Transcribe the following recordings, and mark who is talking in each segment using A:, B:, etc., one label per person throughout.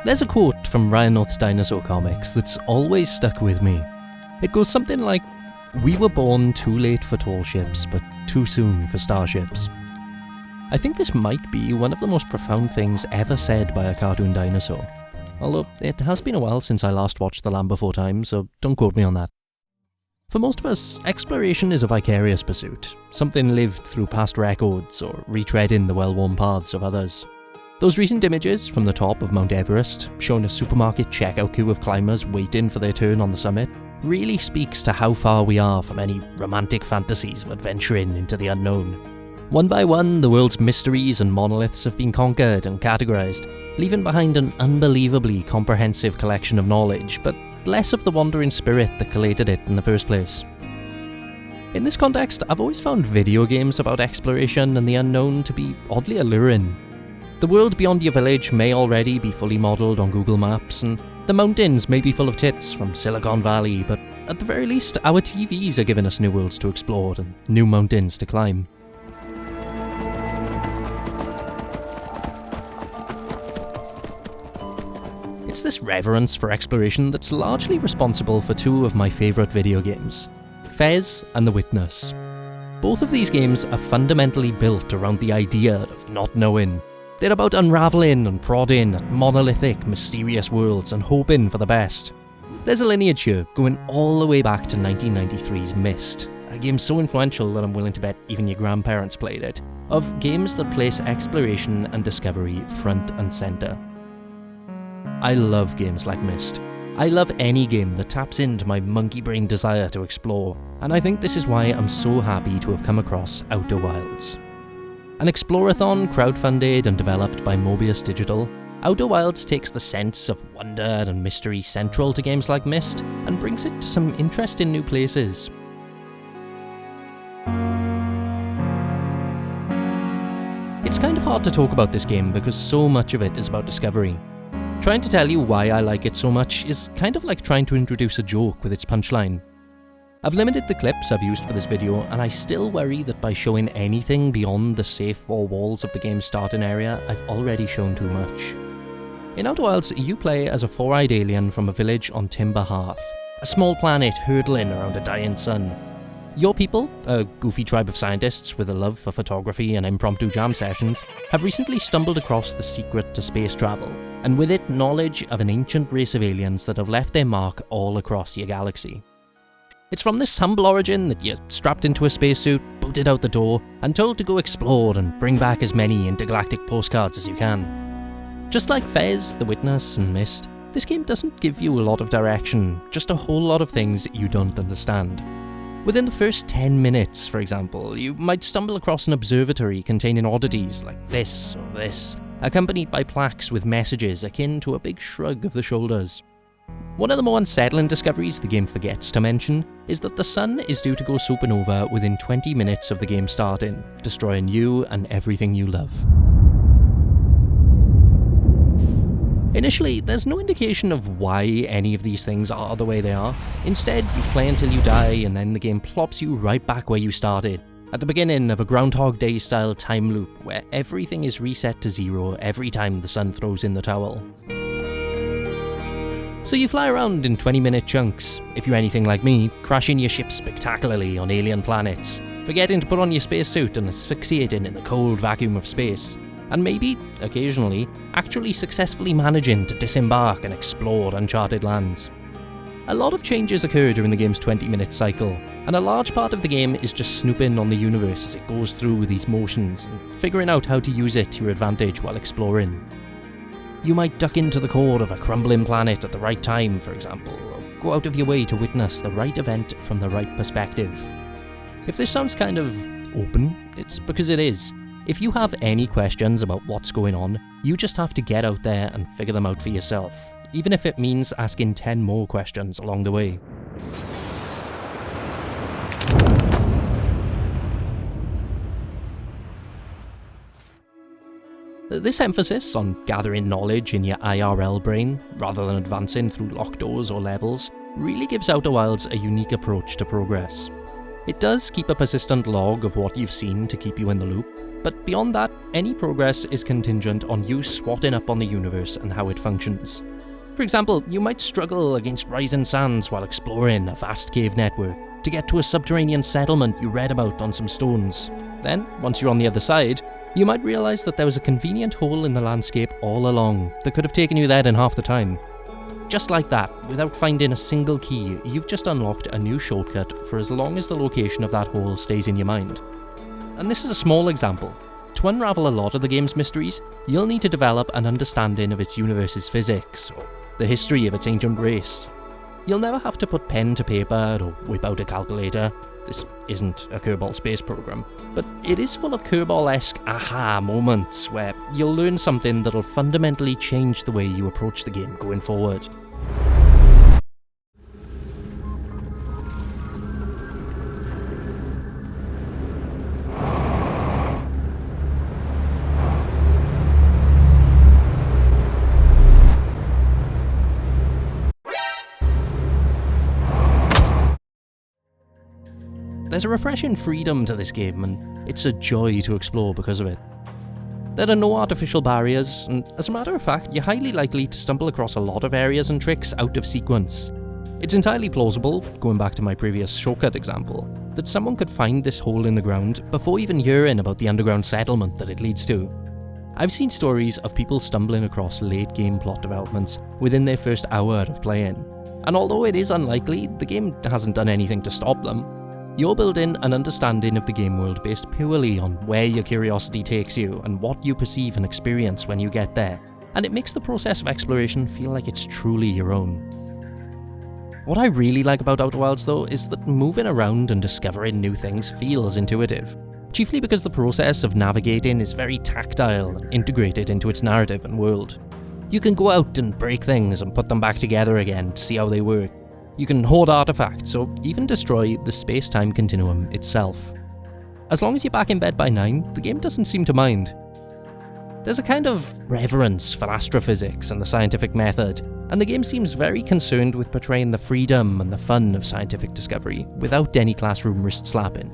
A: There's a quote from Ryan North's Dinosaur comics that's always stuck with me. It goes something like, "We were born too late for tall ships, but too soon for starships." I think this might be one of the most profound things ever said by a cartoon dinosaur. Although, it has been a while since I last watched The Land Before Time, so don't quote me on that. For most of us, exploration is a vicarious pursuit, something lived through past records or retreading the well-worn paths of others. Those recent images from the top of Mount Everest, showing a supermarket checkout queue of climbers waiting for their turn on the summit, really speaks to how far we are from any romantic fantasies of adventuring into the unknown. One by one, the world's mysteries and monoliths have been conquered and categorized, leaving behind an unbelievably comprehensive collection of knowledge, but less of the wandering spirit that collated it in the first place. In this context, I've always found video games about exploration and the unknown to be oddly alluring. The world beyond your village may already be fully modelled on Google Maps, and the mountains may be full of tits from Silicon Valley, but at the very least, our TVs are giving us new worlds to explore and new mountains to climb. It's this reverence for exploration that's largely responsible for two of my favourite video games, Fez and The Witness. Both of these games are fundamentally built around the idea of not knowing. They're about unravelling and prodding at monolithic, mysterious worlds and hoping for the best. There's a lineage here going all the way back to 1993's Myst, a game so influential that I'm willing to bet even your grandparents played it, of games that place exploration and discovery front and centre. I love games like Myst. I love any game that taps into my monkey brain desire to explore, and I think this is why I'm so happy to have come across Outer Wilds. An explorathon crowdfunded and developed by Mobius Digital, Outer Wilds takes the sense of wonder and mystery central to games like Myst and brings it to some interesting new places. It's kind of hard to talk about this game because so much of it is about discovery. Trying to tell you why I like it so much is kind of like trying to introduce a joke with its punchline. I've limited the clips I've used for this video, and I still worry that by showing anything beyond the safe 4 walls of the game's starting area, I've already shown too much. In Outer Wilds, you play as a 4-eyed alien from a village on Timber Hearth, a small planet hurtling around a dying sun. Your people, a goofy tribe of scientists with a love for photography and impromptu jam sessions, have recently stumbled across the secret to space travel, and with it, knowledge of an ancient race of aliens that have left their mark all across your galaxy. It's from this humble origin that you're strapped into a spacesuit, booted out the door, and told to go explore and bring back as many intergalactic postcards as you can. Just like Fez, The Witness, and Myst, this game doesn't give you a lot of direction, just a whole lot of things you don't understand. Within the first 10 minutes, for example, you might stumble across an observatory containing oddities like this or this, accompanied by plaques with messages akin to a big shrug of the shoulders. One of the more unsettling discoveries the game forgets to mention is that the sun is due to go supernova within 20 minutes of the game starting, destroying you and everything you love. Initially, there's no indication of why any of these things are the way they are. Instead, you play until you die and then the game plops you right back where you started, at the beginning of a Groundhog Day style time loop where everything is reset to 0 every time the sun throws in the towel. So you fly around in 20-minute chunks, if you're anything like me, crashing your ship spectacularly on alien planets, forgetting to put on your spacesuit and asphyxiating in the cold vacuum of space, and maybe, occasionally, actually successfully managing to disembark and explore uncharted lands. A lot of changes occur during the game's 20-minute cycle, and a large part of the game is just snooping on the universe as it goes through these motions and figuring out how to use it to your advantage while exploring. You might duck into the core of a crumbling planet at the right time, for example, or go out of your way to witness the right event from the right perspective. If this sounds kind of open, it's because it is. If you have any questions about what's going on, you just have to get out there and figure them out for yourself, even if it means asking 10 more questions along the way. This emphasis on gathering knowledge in your IRL brain, rather than advancing through locked doors or levels, really gives Outer Wilds a unique approach to progress. It does keep a persistent log of what you've seen to keep you in the loop, But beyond that, any progress is contingent on you swatting up on the universe and how it functions. For example, you might struggle against rising sands while exploring a vast cave network to get to a subterranean settlement you read about on some stones. Then, once you're on the other side, you might realise that there was a convenient hole in the landscape all along that could have taken you there in half the time. Just like that, without finding a single key, you've just unlocked a new shortcut for as long as the location of that hole stays in your mind. And this is a small example. To unravel a lot of the game's mysteries, you'll need to develop an understanding of its universe's physics, or the history of its ancient race. You'll never have to put pen to paper or whip out a calculator. This isn't a Kerbal space program, but it is full of Kerbal-esque aha moments where you'll learn something that'll fundamentally change the way you approach the game going forward. There's a refreshing freedom to this game, and it's a joy to explore because of it. There are no artificial barriers, and as a matter of fact, you're highly likely to stumble across a lot of areas and tricks out of sequence. It's entirely plausible, going back to my previous shortcut example, that someone could find this hole in the ground before even hearing about the underground settlement that it leads to. I've seen stories of people stumbling across late game plot developments within their first hour of playing, and although it is unlikely, the game hasn't done anything to stop them. You're building an understanding of the game world based purely on where your curiosity takes you and what you perceive and experience when you get there, and it makes the process of exploration feel like it's truly your own. What I really like about Outer Wilds though is that moving around and discovering new things feels intuitive, chiefly because the process of navigating is very tactile and integrated into its narrative and world. You can go out and break things and put them back together again to see how they work. You can hoard artifacts, or even destroy the space-time continuum itself. As long as you're back in bed by 9, the game doesn't seem to mind. There's a kind of reverence for astrophysics and the scientific method, and the game seems very concerned with portraying the freedom and the fun of scientific discovery without any classroom wrist-slapping.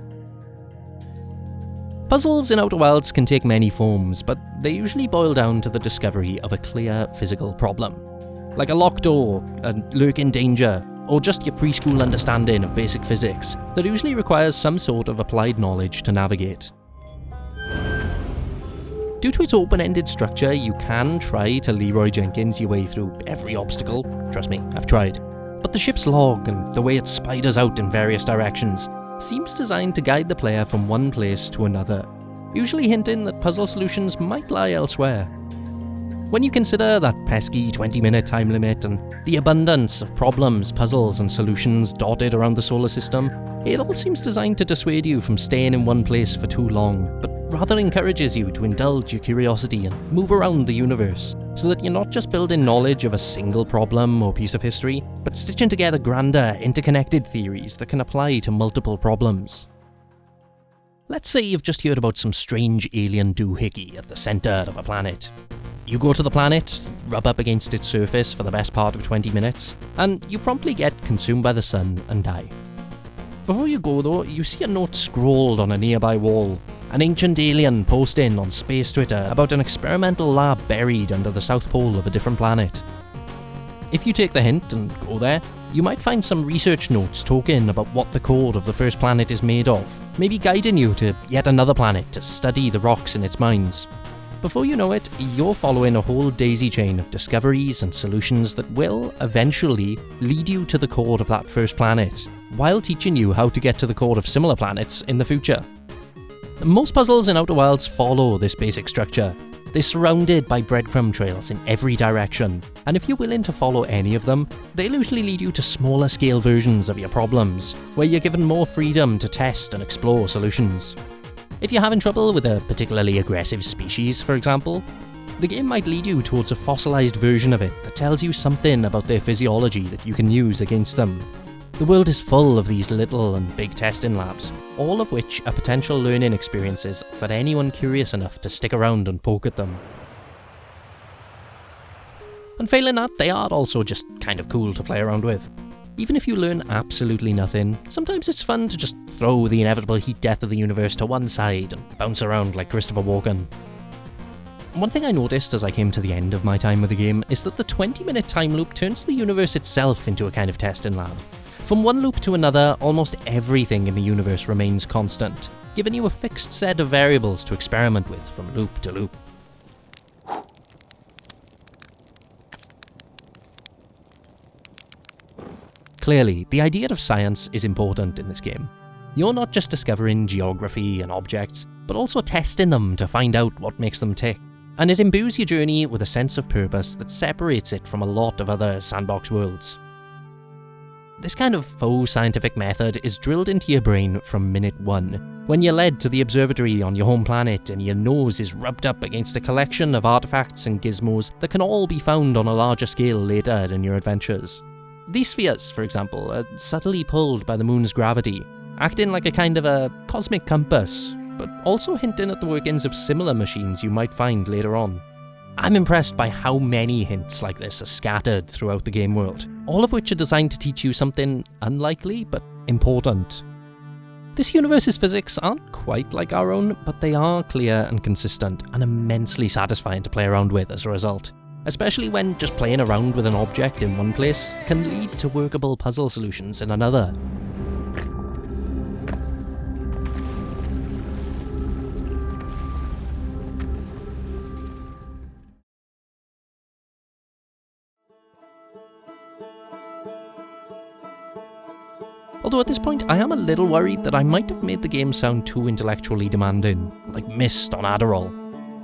A: Puzzles in Outer Wilds can take many forms, but they usually boil down to the discovery of a clear physical problem. Like a locked door, a lurking danger, or just your preschool understanding of basic physics that usually requires some sort of applied knowledge to navigate. Due to its open-ended structure, you can try to Leroy Jenkins your way through every obstacle. Trust me, I've tried. But the ship's log and the way it spiders out in various directions seems designed to guide the player from one place to another, usually hinting that puzzle solutions might lie elsewhere. When you consider that pesky 20-minute time limit and the abundance of problems, puzzles, and solutions dotted around the solar system, it all seems designed to dissuade you from staying in one place for too long, but rather encourages you to indulge your curiosity and move around the universe, so that you're not just building knowledge of a single problem or piece of history, but stitching together grander, interconnected theories that can apply to multiple problems. Let's say you've just heard about some strange alien doohickey at the centre of a planet. You go to the planet, rub up against its surface for the best part of 20 minutes, and you promptly get consumed by the sun and die. Before you go though, you see a note scrawled on a nearby wall, an ancient alien posting on Space Twitter about an experimental lab buried under the south pole of a different planet. If you take the hint and go there, you might find some research notes talking about what the core of the first planet is made of, maybe guiding you to yet another planet to study the rocks in its mines. Before you know it, you're following a whole daisy chain of discoveries and solutions that will, eventually, lead you to the core of that first planet, while teaching you how to get to the core of similar planets in the future. Most puzzles in Outer Wilds follow this basic structure. They're surrounded by breadcrumb trails in every direction, and if you're willing to follow any of them, they'll usually lead you to smaller scale versions of your problems, where you're given more freedom to test and explore solutions. If you're having trouble with a particularly aggressive species, for example, the game might lead you towards a fossilized version of it that tells you something about their physiology that you can use against them. The world is full of these little and big testing labs, all of which are potential learning experiences for anyone curious enough to stick around and poke at them. And failing that, they are also just kind of cool to play around with. Even if you learn absolutely nothing, sometimes it's fun to just throw the inevitable heat death of the universe to one side and bounce around like Christopher Walken. One thing I noticed as I came to the end of my time with the game is that the 20-minute time loop turns the universe itself into a kind of testing lab. From one loop to another, almost everything in the universe remains constant, giving you a fixed set of variables to experiment with from loop to loop. Clearly, the idea of science is important in this game. You're not just discovering geography and objects, but also testing them to find out what makes them tick. And it imbues your journey with a sense of purpose that separates it from a lot of other sandbox worlds. This kind of faux scientific method is drilled into your brain from minute one, when you're led to the observatory on your home planet and your nose is rubbed up against a collection of artifacts and gizmos that can all be found on a larger scale later in your adventures. These spheres, for example, are subtly pulled by the moon's gravity, acting like a kind of a cosmic compass, but also hinting at the workings of similar machines you might find later on. I'm impressed by how many hints like this are scattered throughout the game world, all of which are designed to teach you something unlikely but important. This universe's physics aren't quite like our own, but they are clear and consistent and immensely satisfying to play around with as a result, especially when just playing around with an object in one place can lead to workable puzzle solutions in another. Although at this point I am a little worried that I might have made the game sound too intellectually demanding, like Myst on Adderall.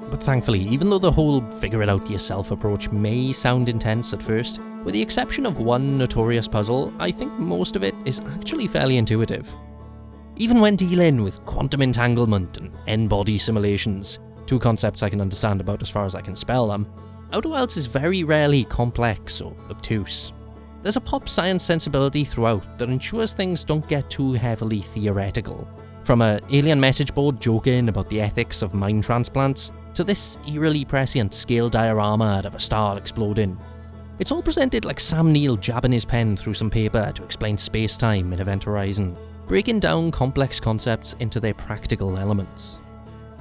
A: But thankfully, even though the whole figure-it-out-yourself approach may sound intense at first, with the exception of one notorious puzzle, I think most of it is actually fairly intuitive. Even when dealing with quantum entanglement and n-body simulations, two concepts I can understand about as far as I can spell them, Outer Wilds is very rarely complex or obtuse. There's a pop science sensibility throughout that ensures things don't get too heavily theoretical. From a alien message board joking about the ethics of mind transplants, to this eerily prescient scale diorama of a star exploding. It's all presented like Sam Neill jabbing his pen through some paper to explain space-time in Event Horizon, breaking down complex concepts into their practical elements.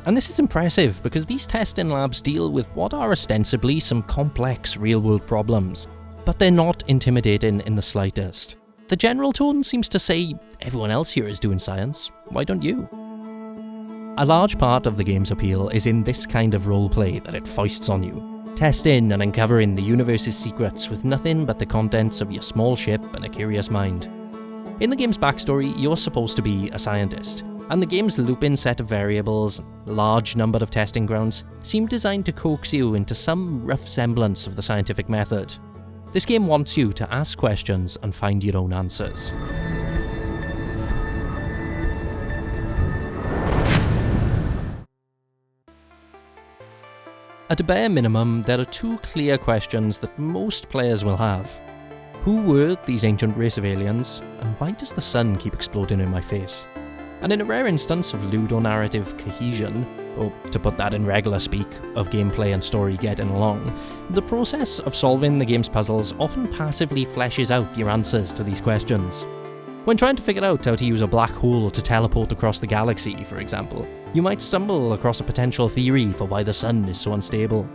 A: And this is impressive because these testing labs deal with what are ostensibly some complex real-world problems, but they're not intimidating in the slightest. The general tone seems to say, everyone else here is doing science, why don't you? A large part of the game's appeal is in this kind of roleplay that it foists on you, testing and uncovering the universe's secrets with nothing but the contents of your small ship and a curious mind. In the game's backstory, you're supposed to be a scientist, and the game's looping set of variables, large number of testing grounds, seem designed to coax you into some rough semblance of the scientific method. This game wants you to ask questions and find your own answers. At a bare minimum, there are two clear questions that most players will have. Who were these ancient race of aliens, and why does the sun keep exploding in my face? And in a rare instance of ludonarrative cohesion, or to put that in regular speak, of gameplay and story getting along, the process of solving the game's puzzles often passively fleshes out your answers to these questions. When trying to figure out how to use a black hole to teleport across the galaxy, for example, you might stumble across a potential theory for why the sun is so unstable.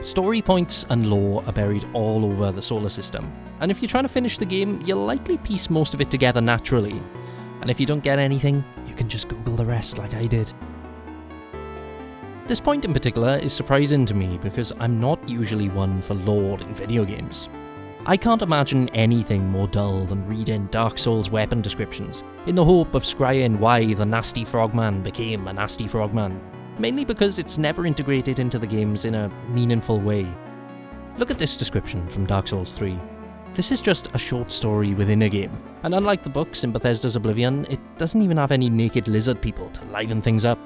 A: Story points and lore are buried all over the solar system, and if you're trying to finish the game, you'll likely piece most of it together naturally. And if you don't get anything, you can just Google the rest like I did. This point in particular is surprising to me because I'm not usually one for lore in video games. I can't imagine anything more dull than reading Dark Souls weapon descriptions in the hope of scrying why the nasty frogman became a nasty frogman, mainly because it's never integrated into the games in a meaningful way. Look at this description from Dark Souls 3. This is just a short story within a game, and unlike the books in Bethesda's Oblivion, it doesn't even have any naked lizard people to liven things up.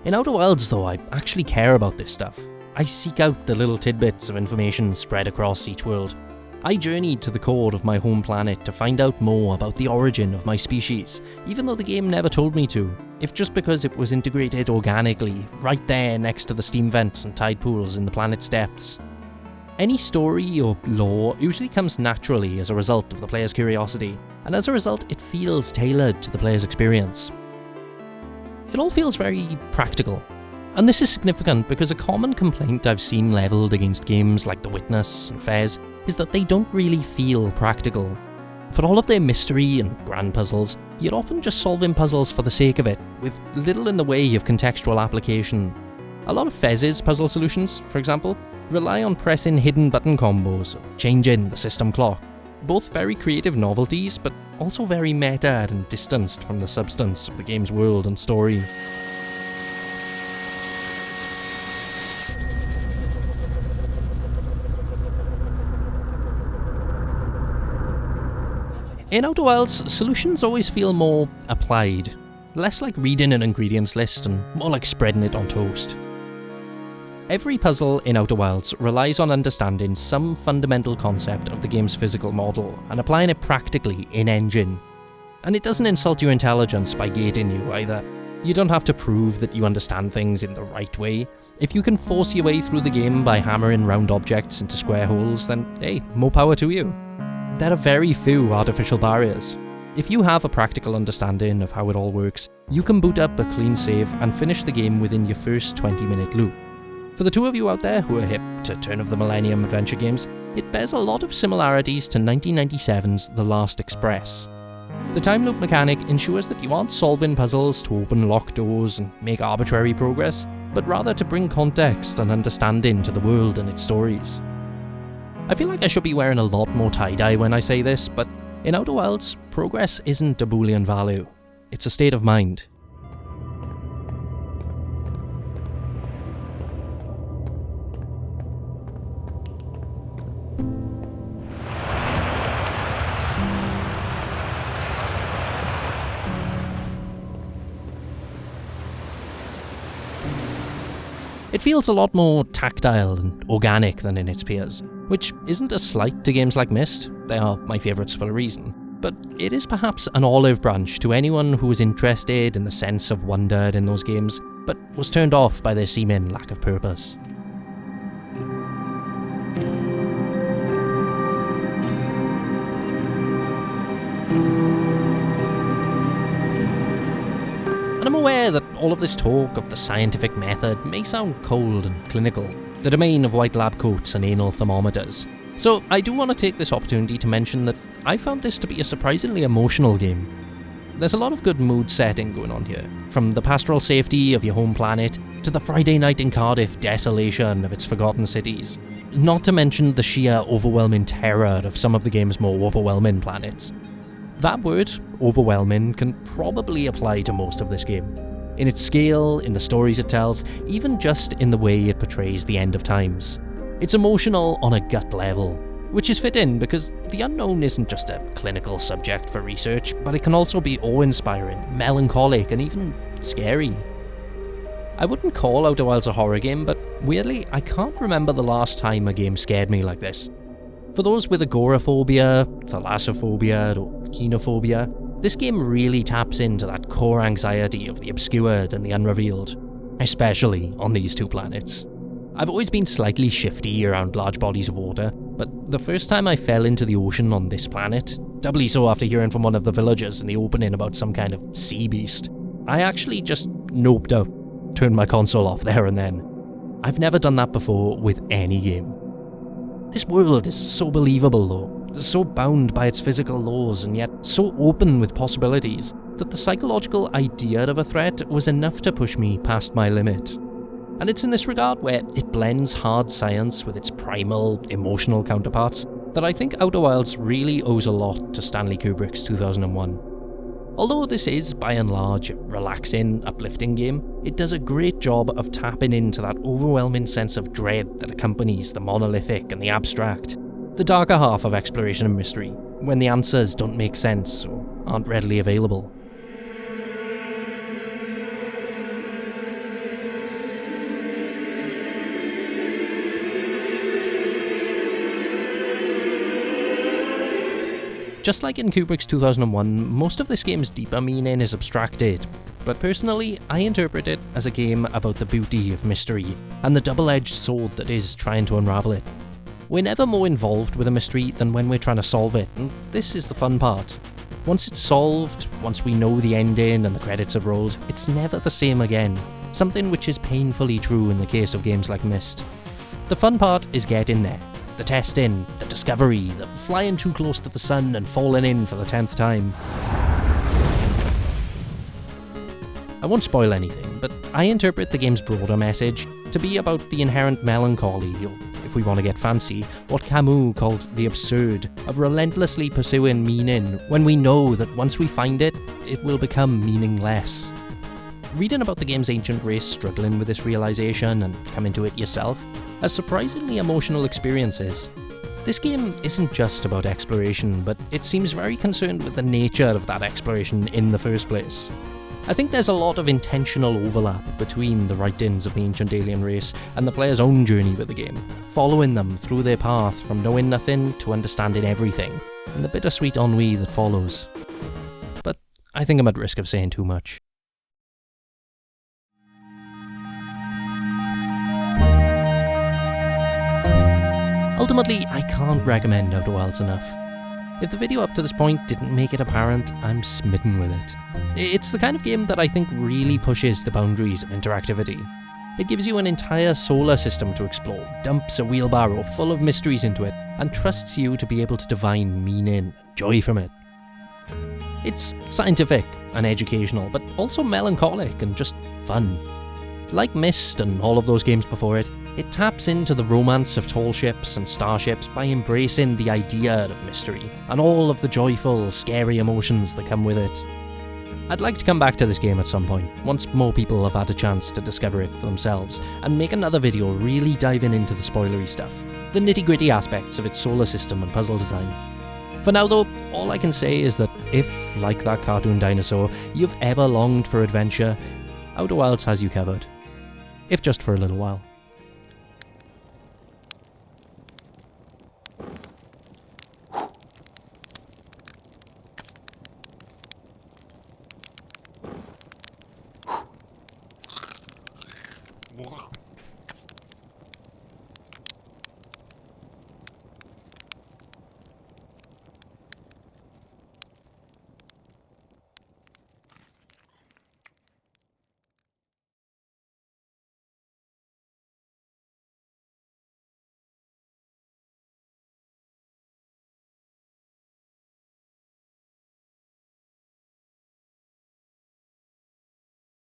A: In Outer Wilds though, I actually care about this stuff. I seek out the little tidbits of information spread across each world. I journeyed to the core of my home planet to find out more about the origin of my species, even though the game never told me to, if just because it was integrated organically, right there next to the steam vents and tide pools in the planet's depths. Any story or lore usually comes naturally as a result of the player's curiosity, and as a result it feels tailored to the player's experience. It all feels very practical. And this is significant because a common complaint I've seen levelled against games like The Witness and Fez is that they don't really feel practical. For all of their mystery and grand puzzles, you're often just solving puzzles for the sake of it, with little in the way of contextual application. A lot of Fez's puzzle solutions, for example, rely on pressing hidden button combos or changing the system clock. Both very creative novelties, but also very meta and distanced from the substance of the game's world and story. In Outer Wilds, solutions always feel more applied, less like reading an ingredients list and more like spreading it on toast. Every puzzle in Outer Wilds relies on understanding some fundamental concept of the game's physical model and applying it practically in-engine. And it doesn't insult your intelligence by gating you either. You don't have to prove that you understand things in the right way. If you can force your way through the game by hammering round objects into square holes, then hey, more power to you. There are very few artificial barriers. If you have a practical understanding of how it all works, you can boot up a clean save and finish the game within your first 20-minute loop. For the two of you out there who are hip to turn of the millennium adventure games, it bears a lot of similarities to 1997's The Last Express. The time loop mechanic ensures that you aren't solving puzzles to open locked doors and make arbitrary progress, but rather to bring context and understanding to the world and its stories. I feel like I should be wearing a lot more tie-dye when I say this, but in Outer Wilds, progress isn't a Boolean value. It's a state of mind. It feels a lot more tactile and organic than in its peers, which isn't a slight to games like Myst. They are my favourites for a reason. But it is perhaps an olive branch to anyone who was interested in the sense of wonder in those games, but was turned off by their seeming lack of purpose. And I'm aware that all of this talk of the scientific method may sound cold and clinical, the domain of white lab coats and anal thermometers. So I do want to take this opportunity to mention that I found this to be a surprisingly emotional game. There's a lot of good mood setting going on here, from the pastoral safety of your home planet to the Friday night in Cardiff desolation of its forgotten cities, not to mention the sheer overwhelming terror of some of the game's more overwhelming planets. That word, overwhelming, can probably apply to most of this game. In its scale, in the stories it tells, even just in the way it portrays the end of times. It's emotional on a gut level, which is fitting because the unknown isn't just a clinical subject for research, but it can also be awe-inspiring, melancholic, and even scary. I wouldn't call Outer Wilds a horror game, but weirdly, I can't remember the last time a game scared me like this. For those with agoraphobia, thalassophobia, or kinophobia, this game really taps into that core anxiety of the obscured and the unrevealed, especially on these two planets. I've always been slightly shifty around large bodies of water, but the first time I fell into the ocean on this planet, doubly so after hearing from one of the villagers in the opening about some kind of sea beast, I actually just noped out, turned my console off there and then. I've never done that before with any game. This world is so believable though, so bound by its physical laws and yet so open with possibilities that the psychological idea of a threat was enough to push me past my limit. And it's in this regard where it blends hard science with its primal, emotional counterparts that I think Outer Wilds really owes a lot to Stanley Kubrick's 2001. Although this is, by and large, a relaxing, uplifting game, it does a great job of tapping into that overwhelming sense of dread that accompanies the monolithic and the abstract, the darker half of exploration and mystery, when the answers don't make sense or aren't readily available. Just like in Kubrick's 2001, most of this game's deeper meaning is abstracted, but personally, I interpret it as a game about the beauty of mystery and the double-edged sword that is trying to unravel it. We're never more involved with a mystery than when we're trying to solve it, and this is the fun part. Once it's solved, once we know the ending and the credits have rolled, it's never the same again, something which is painfully true in the case of games like Myst. The fun part is getting there. The testing, the discovery, the flying too close to the sun and falling in for the 10th time. I won't spoil anything, but I interpret the game's broader message to be about the inherent melancholy, or if we want to get fancy, what Camus called the absurd, of relentlessly pursuing meaning when we know that once we find it, it will become meaningless. Reading about the game's ancient race struggling with this realization and coming to it yourself has surprisingly emotional experiences. This game isn't just about exploration, but it seems very concerned with the nature of that exploration in the first place. I think there's a lot of intentional overlap between the writings of the ancient alien race and the player's own journey with the game, following them through their path from knowing nothing to understanding everything, and the bittersweet ennui that follows. But I think I'm at risk of saying too much. Ultimately, I can't recommend Outer Wilds enough. If the video up to this point didn't make it apparent, I'm smitten with it. It's the kind of game that I think really pushes the boundaries of interactivity. It gives you an entire solar system to explore, dumps a wheelbarrow full of mysteries into it, and trusts you to be able to divine meaning and joy from it. It's scientific and educational, but also melancholic and just fun. Like Myst and all of those games before it, it taps into the romance of tall ships and starships by embracing the idea of mystery and all of the joyful, scary emotions that come with it. I'd like to come back to this game at some point, once more people have had a chance to discover it for themselves, and make another video really diving into the spoilery stuff, the nitty-gritty aspects of its solar system and puzzle design. For now though, all I can say is that if, like that cartoon dinosaur, you've ever longed for adventure, Outer Wilds has you covered. If just for a little while.
B: Wow.